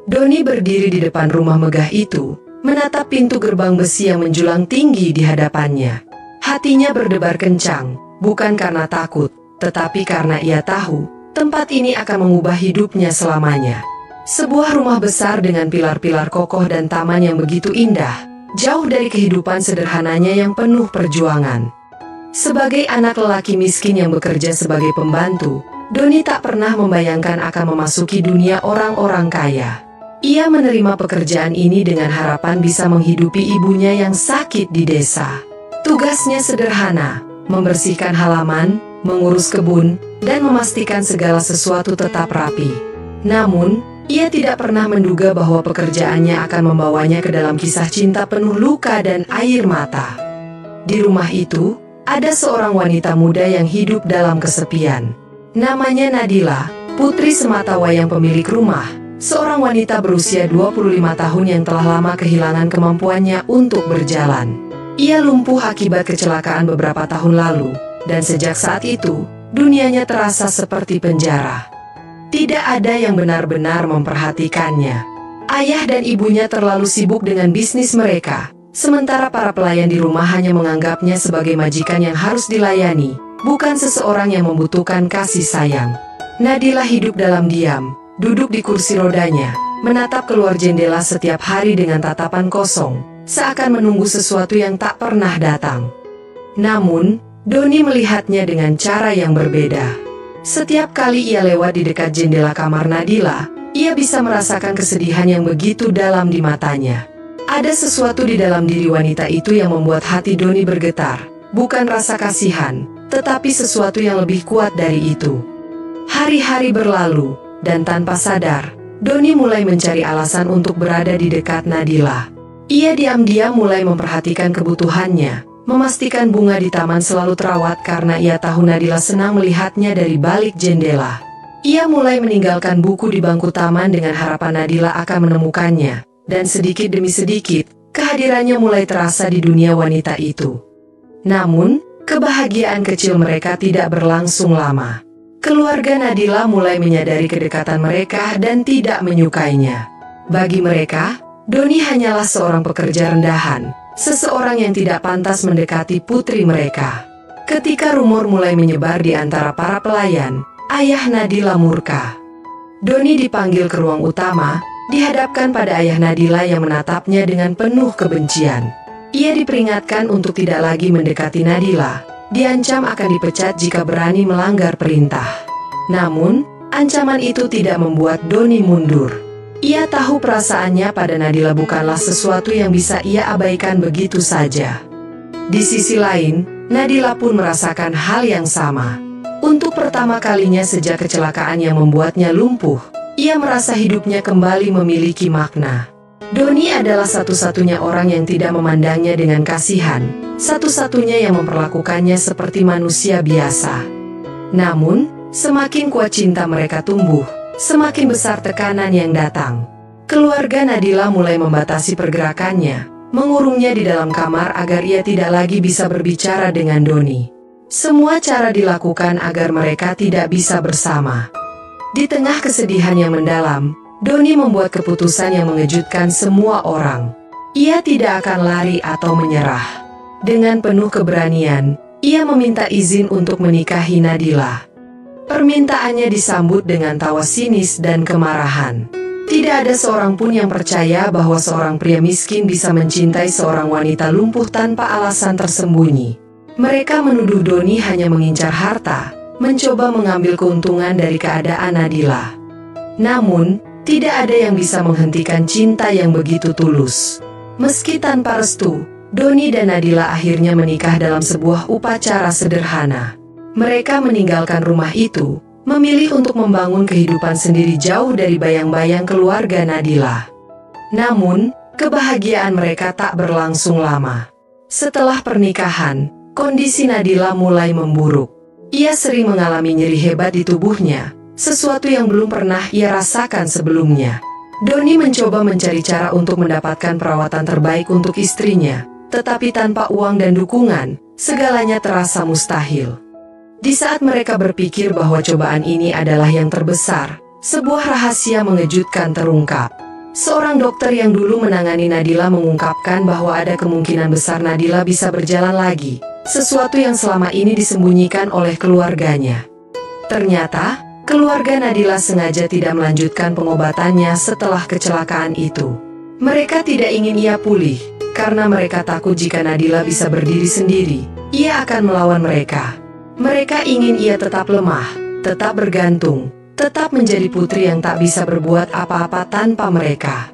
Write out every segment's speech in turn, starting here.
Doni berdiri di depan rumah megah itu, menatap pintu gerbang besi yang menjulang tinggi di hadapannya. Hatinya berdebar kencang, bukan karena takut, tetapi karena ia tahu, tempat ini akan mengubah hidupnya selamanya. Sebuah rumah besar dengan pilar-pilar kokoh dan taman yang begitu indah, jauh dari kehidupan sederhananya yang penuh perjuangan. Sebagai anak lelaki miskin yang bekerja sebagai pembantu, Doni tak pernah membayangkan akan memasuki dunia orang-orang kaya. Ia menerima pekerjaan ini dengan harapan bisa menghidupi ibunya yang sakit di desa. Tugasnya sederhana, membersihkan halaman, mengurus kebun, dan memastikan segala sesuatu tetap rapi. Namun, ia tidak pernah menduga bahwa pekerjaannya akan membawanya ke dalam kisah cinta penuh luka dan air mata. Di rumah itu, ada seorang wanita muda yang hidup dalam kesepian. Namanya Nadila, putri sematawayang pemilik rumah, seorang wanita berusia 25 tahun yang telah lama kehilangan kemampuannya untuk berjalan. Ia lumpuh akibat kecelakaan beberapa tahun lalu, dan sejak saat itu, dunianya terasa seperti penjara. Tidak ada yang benar-benar memperhatikannya. Ayah dan ibunya terlalu sibuk dengan bisnis mereka, sementara para pelayan di rumah hanya menganggapnya sebagai majikan yang harus dilayani, bukan seseorang yang membutuhkan kasih sayang. Nadila hidup dalam diam, duduk di kursi rodanya, menatap keluar jendela setiap hari dengan tatapan kosong, seakan menunggu sesuatu yang tak pernah datang. Namun, Doni melihatnya dengan cara yang berbeda. Setiap kali ia lewat di dekat jendela kamar Nadila, ia bisa merasakan kesedihan yang begitu dalam di matanya. Ada sesuatu di dalam diri wanita itu yang membuat hati Doni bergetar, bukan rasa kasihan, tetapi sesuatu yang lebih kuat dari itu. Hari-hari berlalu, dan tanpa sadar, Doni mulai mencari alasan untuk berada di dekat Nadila. Ia diam-diam mulai memperhatikan kebutuhannya, memastikan bunga di taman selalu terawat karena ia tahu Nadila senang melihatnya dari balik jendela. Ia mulai meninggalkan buku di bangku taman dengan harapan Nadila akan menemukannya, dan sedikit demi sedikit, kehadirannya mulai terasa di dunia wanita itu. Namun, kebahagiaan kecil mereka tidak berlangsung lama. Keluarga Nadila mulai menyadari kedekatan mereka dan tidak menyukainya. Bagi mereka, Doni hanyalah seorang pekerja rendahan, seseorang yang tidak pantas mendekati putri mereka. Ketika rumor mulai menyebar di antara para pelayan, ayah Nadila murka. Doni dipanggil ke ruang utama, dihadapkan pada ayah Nadila yang menatapnya dengan penuh kebencian. Ia diperingatkan untuk tidak lagi mendekati Nadila, diancam akan dipecat jika berani melanggar perintah. Namun, ancaman itu tidak membuat Doni mundur. Ia tahu perasaannya pada Nadila bukanlah sesuatu yang bisa ia abaikan begitu saja. Di sisi lain, Nadila pun merasakan hal yang sama. Untuk pertama kalinya sejak kecelakaan yang membuatnya lumpuh, ia merasa hidupnya kembali memiliki makna. Doni adalah satu-satunya orang yang tidak memandangnya dengan kasihan, satu-satunya yang memperlakukannya seperti manusia biasa. Namun, semakin kuat cinta mereka tumbuh, semakin besar tekanan yang datang. Keluarga Nadila mulai membatasi pergerakannya, mengurungnya di dalam kamar agar ia tidak lagi bisa berbicara dengan Doni. Semua cara dilakukan agar mereka tidak bisa bersama. Di tengah kesedihan yang mendalam, Doni membuat keputusan yang mengejutkan semua orang. Ia tidak akan lari atau menyerah. Dengan penuh keberanian, ia meminta izin untuk menikahi Nadila. Permintaannya disambut dengan tawa sinis dan kemarahan. Tidak ada seorang pun yang percaya bahwa seorang pria miskin bisa mencintai seorang wanita lumpuh tanpa alasan tersembunyi. Mereka menuduh Doni hanya mengincar harta, mencoba mengambil keuntungan dari keadaan Nadila. Namun, tidak ada yang bisa menghentikan cinta yang begitu tulus. Meski tanpa restu, Doni dan Nadila akhirnya menikah dalam sebuah upacara sederhana. Mereka meninggalkan rumah itu, memilih untuk membangun kehidupan sendiri jauh dari bayang-bayang keluarga Nadila. Namun, kebahagiaan mereka tak berlangsung lama. Setelah pernikahan, kondisi Nadila mulai memburuk. Ia sering mengalami nyeri hebat di tubuhnya, sesuatu yang belum pernah ia rasakan sebelumnya. Doni mencoba mencari cara untuk mendapatkan perawatan terbaik untuk istrinya, tetapi tanpa uang dan dukungan, segalanya terasa mustahil. Di saat mereka berpikir bahwa cobaan ini adalah yang terbesar, sebuah rahasia mengejutkan terungkap. Seorang dokter yang dulu menangani Nadila mengungkapkan bahwa ada kemungkinan besar Nadila bisa berjalan lagi, sesuatu yang selama ini disembunyikan oleh keluarganya. Ternyata, keluarga Nadila sengaja tidak melanjutkan pengobatannya setelah kecelakaan itu. Mereka tidak ingin ia pulih, karena mereka takut jika Nadila bisa berdiri sendiri, ia akan melawan mereka. Mereka ingin ia tetap lemah, tetap bergantung, tetap menjadi putri yang tak bisa berbuat apa-apa tanpa mereka.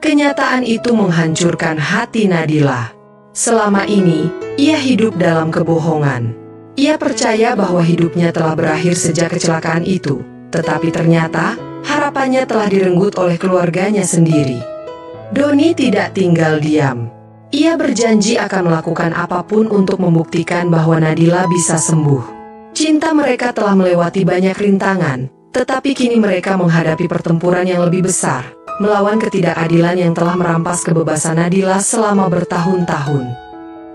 Kenyataan itu menghancurkan hati Nadila. Selama ini, ia hidup dalam kebohongan. Ia percaya bahwa hidupnya telah berakhir sejak kecelakaan itu, tetapi ternyata harapannya telah direnggut oleh keluarganya sendiri. Doni tidak tinggal diam. Ia berjanji akan melakukan apapun untuk membuktikan bahwa Nadila bisa sembuh. Cinta mereka telah melewati banyak rintangan, tetapi kini mereka menghadapi pertempuran yang lebih besar, melawan ketidakadilan yang telah merampas kebebasan Nadila selama bertahun-tahun.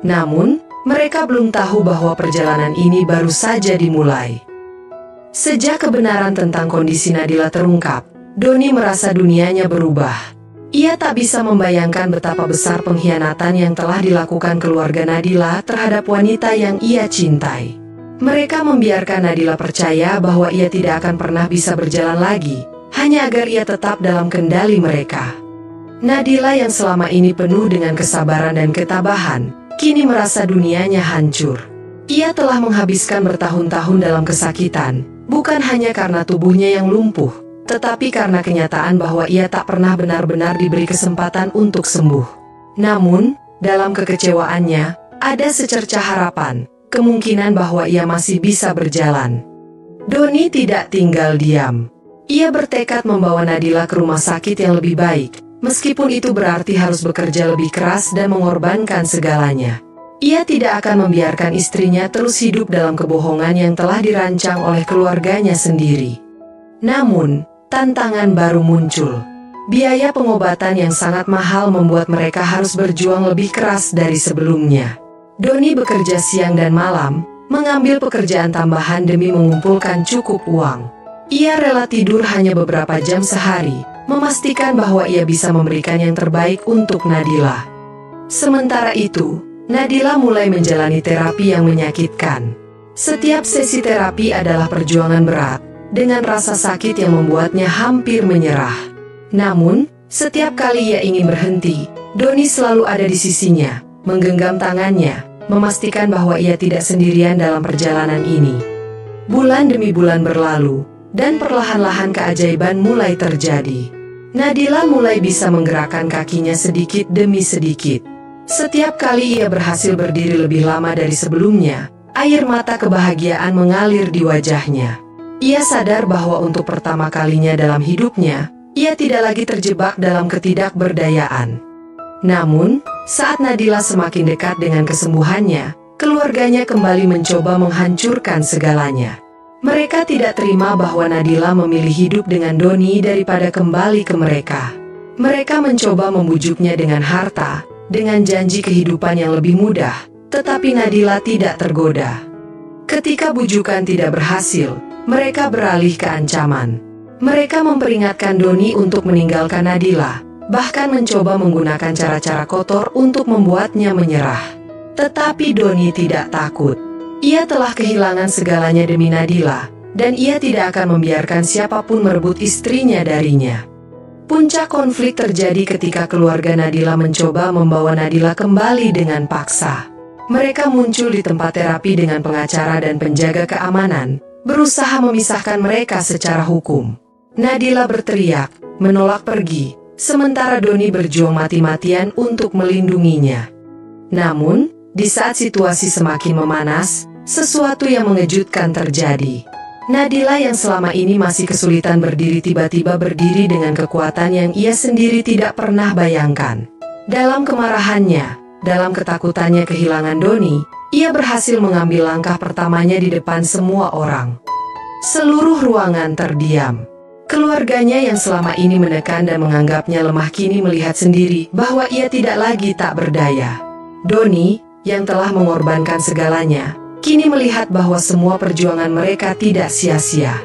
Namun, mereka belum tahu bahwa perjalanan ini baru saja dimulai. Sejak kebenaran tentang kondisi Nadila terungkap, Doni merasa dunianya berubah. Ia tak bisa membayangkan betapa besar pengkhianatan yang telah dilakukan keluarga Nadila terhadap wanita yang ia cintai. Mereka membiarkan Nadila percaya bahwa ia tidak akan pernah bisa berjalan lagi, hanya agar ia tetap dalam kendali mereka. Nadila yang selama ini penuh dengan kesabaran dan ketabahan, kini merasa dunianya hancur. Ia telah menghabiskan bertahun-tahun dalam kesakitan, bukan hanya karena tubuhnya yang lumpuh, tetapi karena kenyataan bahwa ia tak pernah benar-benar diberi kesempatan untuk sembuh. Namun, dalam kekecewaannya, ada secercah harapan, kemungkinan bahwa ia masih bisa berjalan. Doni tidak tinggal diam. Ia bertekad membawa Nadila ke rumah sakit yang lebih baik, meskipun itu berarti harus bekerja lebih keras dan mengorbankan segalanya. Ia tidak akan membiarkan istrinya terus hidup dalam kebohongan yang telah dirancang oleh keluarganya sendiri. Namun, tantangan baru muncul. Biaya pengobatan yang sangat mahal membuat mereka harus berjuang lebih keras dari sebelumnya. Doni bekerja siang dan malam, mengambil pekerjaan tambahan demi mengumpulkan cukup uang. Ia rela tidur hanya beberapa jam sehari, memastikan bahwa ia bisa memberikan yang terbaik untuk Nadila. Sementara itu, Nadila mulai menjalani terapi yang menyakitkan. Setiap sesi terapi adalah perjuangan berat, dengan rasa sakit yang membuatnya hampir menyerah. Namun, setiap kali ia ingin berhenti, Doni selalu ada di sisinya, menggenggam tangannya, memastikan bahwa ia tidak sendirian dalam perjalanan ini. Bulan demi bulan berlalu, dan perlahan-lahan keajaiban mulai terjadi. Nadila mulai bisa menggerakkan kakinya sedikit demi sedikit. Setiap kali ia berhasil berdiri lebih lama dari sebelumnya, air mata kebahagiaan mengalir di wajahnya. Ia sadar bahwa untuk pertama kalinya dalam hidupnya, ia tidak lagi terjebak dalam ketidakberdayaan. Namun, saat Nadila semakin dekat dengan kesembuhannya, keluarganya kembali mencoba menghancurkan segalanya. Mereka tidak terima bahwa Nadila memilih hidup dengan Doni daripada kembali ke mereka. Mereka mencoba membujuknya dengan harta, dengan janji kehidupan yang lebih mudah, tetapi Nadila tidak tergoda. Ketika bujukan tidak berhasil, mereka beralih ke ancaman. Mereka memperingatkan Doni untuk meninggalkan Nadila, bahkan mencoba menggunakan cara-cara kotor untuk membuatnya menyerah. Tetapi Doni tidak takut. Ia telah kehilangan segalanya demi Nadila, dan ia tidak akan membiarkan siapapun merebut istrinya darinya. Puncak konflik terjadi ketika keluarga Nadila mencoba membawa Nadila kembali dengan paksa. Mereka muncul di tempat terapi dengan pengacara dan penjaga keamanan, berusaha memisahkan mereka secara hukum. Nadila berteriak, menolak pergi, sementara Doni berjuang mati-matian untuk melindunginya. Namun, di saat situasi semakin memanas, sesuatu yang mengejutkan terjadi. Nadila yang selama ini masih kesulitan berdiri tiba-tiba berdiri dengan kekuatan yang ia sendiri tidak pernah bayangkan. Dalam kemarahannya, dalam ketakutannya kehilangan Doni, ia berhasil mengambil langkah pertamanya di depan semua orang. Seluruh ruangan terdiam. Keluarganya yang selama ini menekan dan menganggapnya lemah kini melihat sendiri bahwa ia tidak lagi tak berdaya. Doni, yang telah mengorbankan segalanya, kini melihat bahwa semua perjuangan mereka tidak sia-sia.